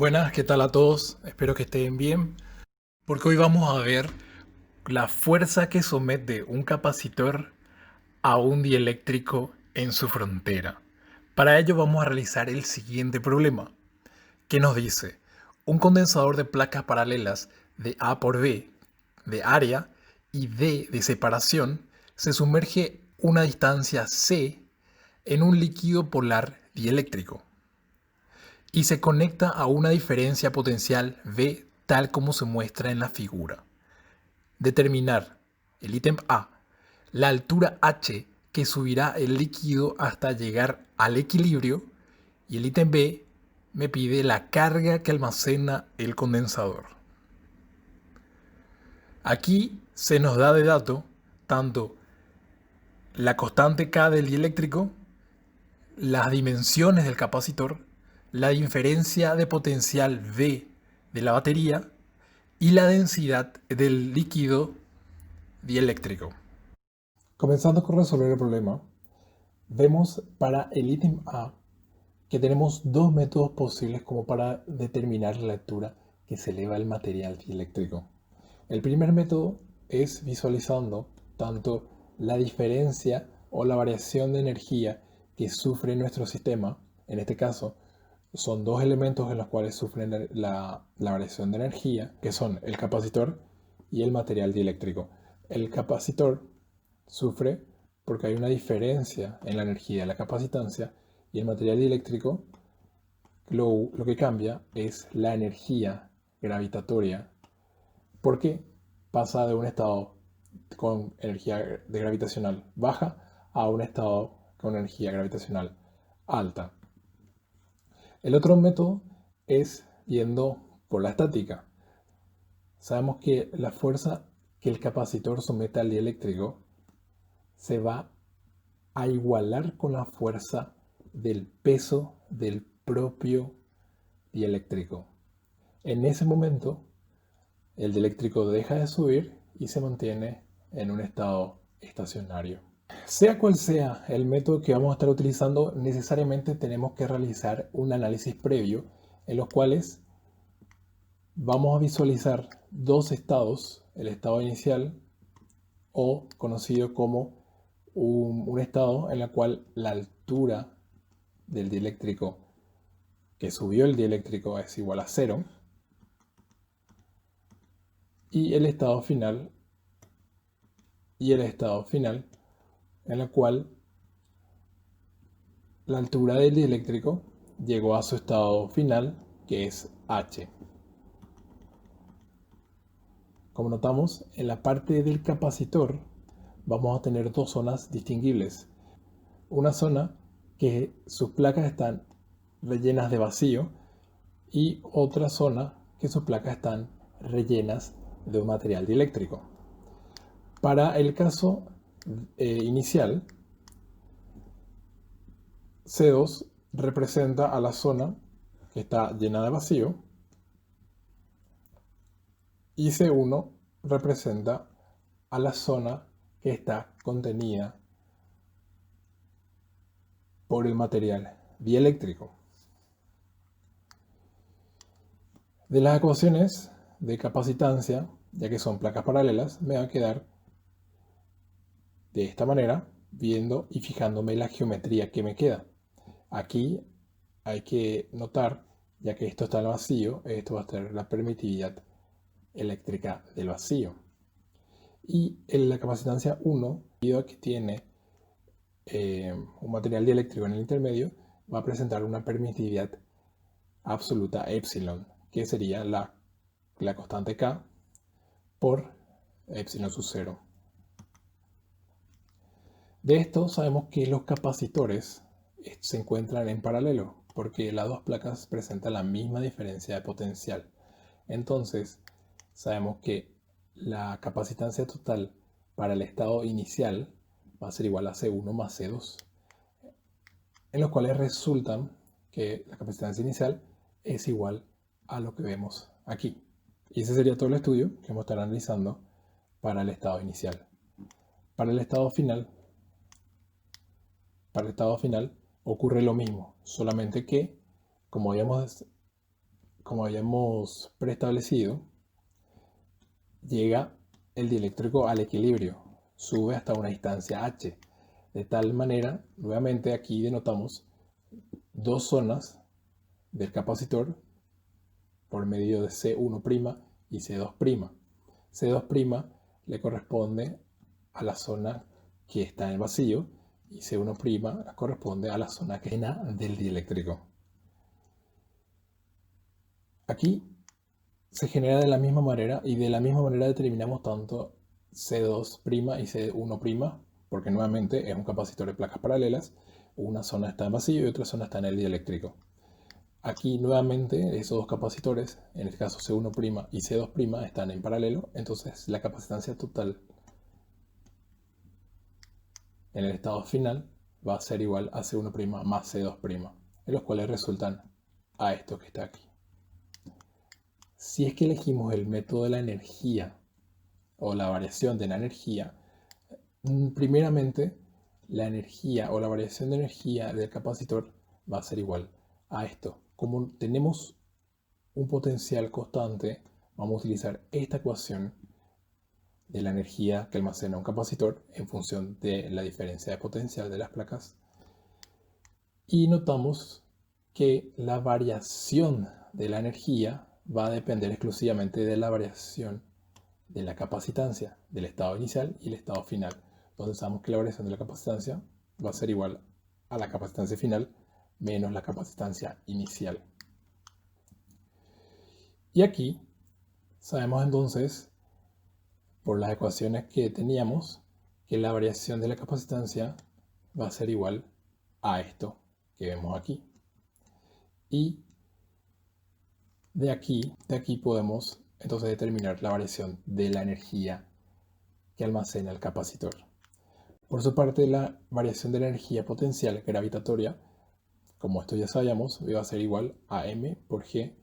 Buenas, ¿qué tal a todos? Espero que estén bien, porque hoy vamos a ver la fuerza que somete un capacitor a un dieléctrico en su frontera. Para ello vamos a realizar el siguiente problema, que nos dice, un condensador de placas paralelas de A por B de área y D de separación se sumerge una distancia C en un líquido polar dieléctrico y se conecta a una diferencia potencial V tal como se muestra en la figura. Determinar el ítem A, la altura h que subirá el líquido hasta llegar al equilibrio, y el ítem B me pide la carga que almacena el condensador. Aquí se nos da de dato tanto la constante K del dieléctrico, las dimensiones del capacitor, la diferencia de potencial V de la batería y la densidad del líquido dieléctrico. Comenzando con resolver el problema, vemos para el ítem A que tenemos dos métodos posibles como para determinar la altura que se eleva el material dieléctrico. El primer método es visualizando tanto la diferencia o la variación de energía que sufre nuestro sistema. En este caso, son dos elementos en los cuales sufren la variación de energía, que son el capacitor y el material dieléctrico. El capacitor sufre porque hay una diferencia en la energía de la capacitancia, y el material dieléctrico lo que cambia es la energía gravitatoria, porque pasa de un estado con energía gravitacional baja a un estado con energía gravitacional alta. El otro método es yendo por la estática. Sabemos que la fuerza que el capacitor somete al dieléctrico se va a igualar con la fuerza del peso del propio dieléctrico. En ese momento, el dieléctrico deja de subir y se mantiene en un estado estacionario. Sea cual sea el método que vamos a estar utilizando, necesariamente tenemos que realizar un análisis previo en los cuales vamos a visualizar dos estados, el estado inicial o conocido como un estado en el cual la altura del dieléctrico que subió el dieléctrico es igual a cero, y el estado final en el cual la altura del dieléctrico llegó a su estado final, que es h. Como notamos, en la parte del capacitor vamos a tener dos zonas distinguibles. Una zona que sus placas están rellenas de vacío y otra zona que sus placas están rellenas de un material dieléctrico. Para el caso inicial, C2 representa a la zona que está llena de vacío y C1 representa a la zona que está contenida por el material dieléctrico. De las ecuaciones de capacitancia, ya que son placas paralelas, me va a quedar de esta manera, viendo y fijándome la geometría que me queda. Aquí hay que notar, ya que esto está en el vacío, esto va a ser la permitividad eléctrica del vacío. Y en la capacitancia 1, debido a que tiene un material dieléctrico en el intermedio, va a presentar una permitividad absoluta epsilon, que sería la constante K por epsilon sub 0. De esto sabemos que los capacitores se encuentran en paralelo, porque las dos placas presentan la misma diferencia de potencial. Entonces, sabemos que la capacitancia total para el estado inicial va a ser igual a C1 más C2, en los cuales resultan que la capacitancia inicial es igual a lo que vemos aquí. Y ese sería todo el estudio que vamos a estar analizando para el estado inicial. Para el estado final, ocurre lo mismo, solamente que, como habíamos como habíamos preestablecido, llega el dieléctrico al equilibrio, sube hasta una distancia h. De tal manera, nuevamente aquí denotamos dos zonas del capacitor por medio de C1' y C2'. C2' le corresponde a la zona que está en el vacío y C1' corresponde a la zona que llena del dieléctrico. Aquí se genera de la misma manera y de la misma manera determinamos tanto C2' y C1', porque nuevamente es un capacitor de placas paralelas, una zona está en vacío y otra zona está en el dieléctrico. Aquí nuevamente esos dos capacitores, en este caso C1' y C2' están en paralelo, entonces la capacitancia total en el estado final va a ser igual a C1' más C2', en los cuales resultan a esto que está aquí. Si es que elegimos el método de la energía o la variación de la energía, primeramente la energía o la variación de energía del capacitor va a ser igual a esto. Como tenemos un potencial constante, vamos a utilizar esta ecuación de la energía que almacena un capacitor en función de la diferencia de potencial de las placas. Y notamos que la variación de la energía va a depender exclusivamente de la variación de la capacitancia del estado inicial y el estado final. Entonces sabemos que la variación de la capacitancia va a ser igual a la capacitancia final menos la capacitancia inicial. Y aquí sabemos entonces, por las ecuaciones que teníamos, que la variación de la capacitancia va a ser igual a esto que vemos aquí. Y de aquí podemos entonces determinar la variación de la energía que almacena el capacitor. Por su parte, la variación de la energía potencial gravitatoria, como esto ya sabíamos, va a ser igual a m por g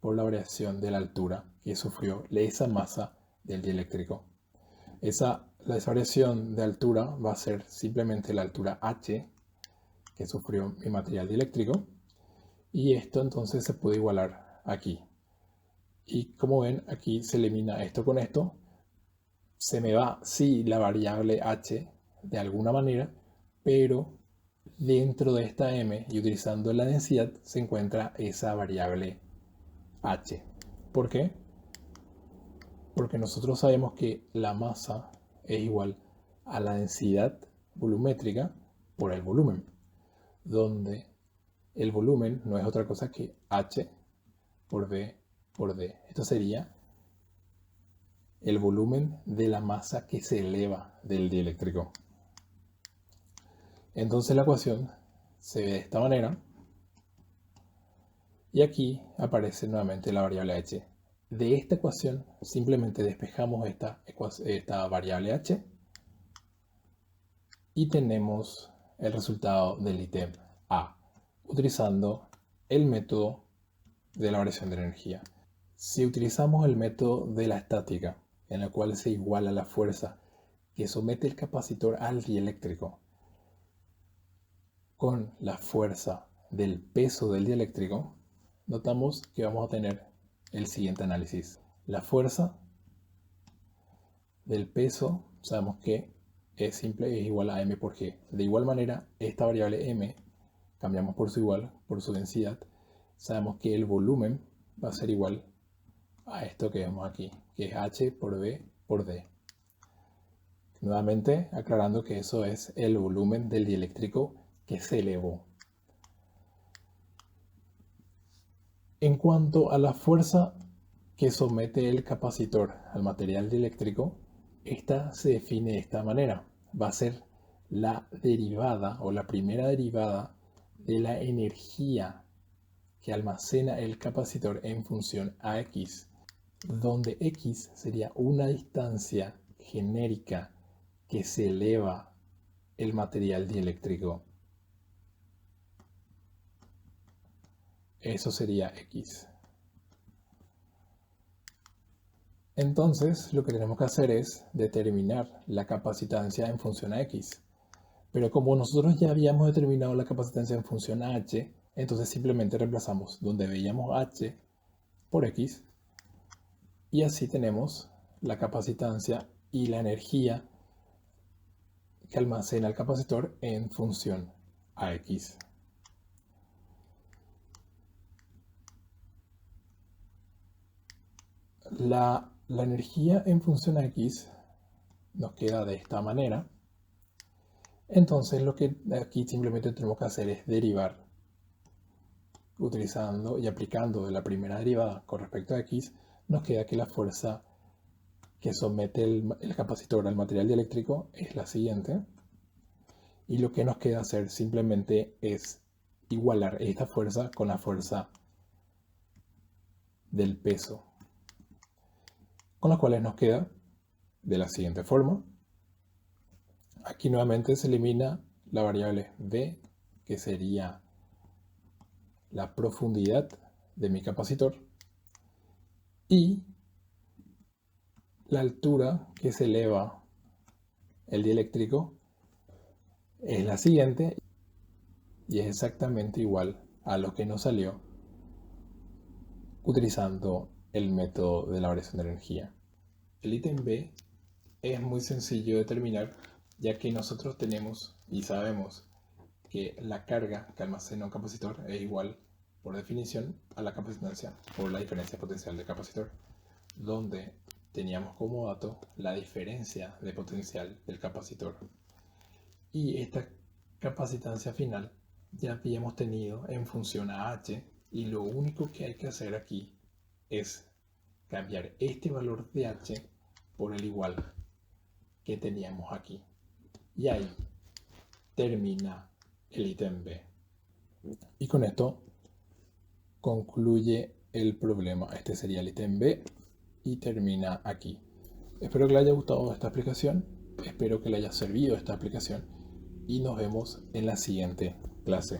por la variación de la altura que sufrió esa masa del dieléctrico. Esa variación de altura va a ser simplemente la altura h que sufrió mi material dieléctrico, y esto entonces se puede igualar aquí. Y como ven, aquí se elimina esto con esto. Se me va, sí, la variable h de alguna manera, pero dentro de esta m y utilizando la densidad se encuentra esa variable h. ¿Por qué? Porque nosotros sabemos que la masa es igual a la densidad volumétrica por el volumen, donde el volumen no es otra cosa que h por v por d. Esto sería el volumen de la masa que se eleva del dieléctrico. Entonces la ecuación se ve de esta manera y aquí aparece nuevamente la variable h. De esta ecuación simplemente despejamos esta variable h y tenemos el resultado del ítem A, utilizando el método de la variación de la energía. Si utilizamos el método de la estática, en el cual se iguala la fuerza que somete el capacitor al dieléctrico con la fuerza del peso del dieléctrico, notamos que vamos a tener el siguiente análisis. La fuerza del peso sabemos que es simple, es igual a m por g. De igual manera, esta variable m cambiamos por su igual, por su densidad. Sabemos que el volumen va a ser igual a esto que vemos aquí, que es h por v por d. Nuevamente aclarando que eso es el volumen del dieléctrico que se elevó. En cuanto a la fuerza que somete el capacitor al material dieléctrico, esta se define de esta manera. Va a ser la derivada o la primera derivada de la energía que almacena el capacitor en función a x, donde x sería una distancia genérica que se eleva el material dieléctrico. Eso sería x. Entonces, lo que tenemos que hacer es determinar la capacitancia en función a x. Pero como nosotros ya habíamos determinado la capacitancia en función a h, entonces simplemente reemplazamos donde veíamos h por X. Y así tenemos la capacitancia y la energía que almacena el capacitor en función a X. La energía en función a X nos queda de esta manera. Entonces lo que aquí simplemente tenemos que hacer es derivar utilizando y aplicando la primera derivada con respecto a X. Nos queda que la fuerza que somete el capacitor al material dieléctrico es la siguiente. Y lo que nos queda hacer simplemente es igualar esta fuerza con la fuerza del peso, con las cuales nos queda de la siguiente forma. Aquí nuevamente se elimina la variable V, que sería la profundidad de mi capacitor, y la altura que se eleva el dieléctrico es la siguiente, y es exactamente igual a lo que nos salió utilizando el método de la variación de energía. El ítem B es muy sencillo de determinar, ya que nosotros tenemos y sabemos que la carga que almacena un capacitor es igual, por definición, a la capacitancia por la diferencia potencial del capacitor, donde teníamos como dato la diferencia de potencial del capacitor. Y esta capacitancia final ya habíamos tenido en función a H, y lo único que hay que hacer aquí es cambiar este valor de H por el igual que teníamos aquí. Y ahí termina el ítem B. Y con esto concluye el problema. Este sería el ítem B y termina aquí. Espero que le haya gustado esta explicación. Espero que le haya servido esta explicación. Y nos vemos en la siguiente clase.